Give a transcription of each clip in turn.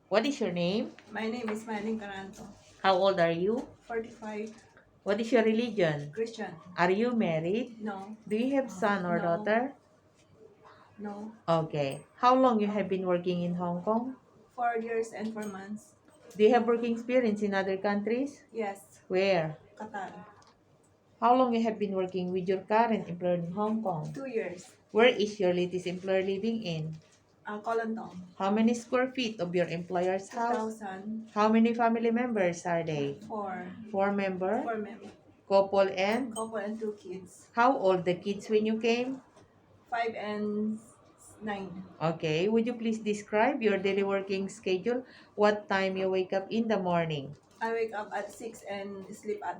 What is your name? My name is Maning Caranto. How old are you? 45. What is your religion? Christian. Are you married? No. Do you have son or No. daughter? No. Okay. How long you have been working in Hong Kong? 4 years and 4 months. Do you have working experience in other countries? Yes. Where? Qatar. How long you have been working with your current employer in Hong Kong? 2 years. Where is your latest employer living in? Kolantong. How many square feet of your employer's house? 2,000. How many family members are they? 4. Four member? 4 members. Couple and? Couple and 2 kids. How old the kids when you came? 5 and 9. Okay, would you please describe your daily working schedule? What time you wake up in the morning? I wake up at 6 and sleep at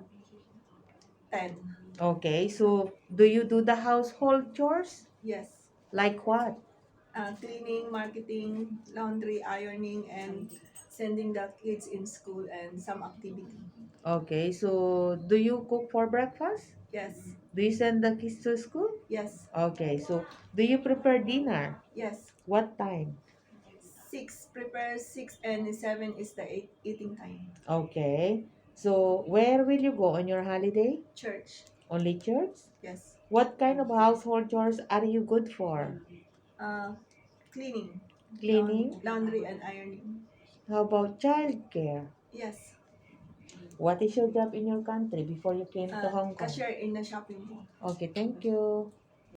10. Okay, so do you do the household chores? Yes. Like what? Cleaning, marketing, laundry, ironing, and sending the kids in school and some activity. Okay, so do you cook for breakfast? Yes. Do you send the kids to school? Yes. Okay, so do you prepare dinner? Yes. What time? 6 prepare 6 and 7 is the eating time. Okay, so where will you go on your holiday? Church. Only church? Yes. What kind of household chores are you good for? Uh, Cleaning, Cleaning? laundry and ironing. How about childcare? Yes. What is your job in your country before you came to Hong Kong? Cashier in the shopping mall. Okay, thank you.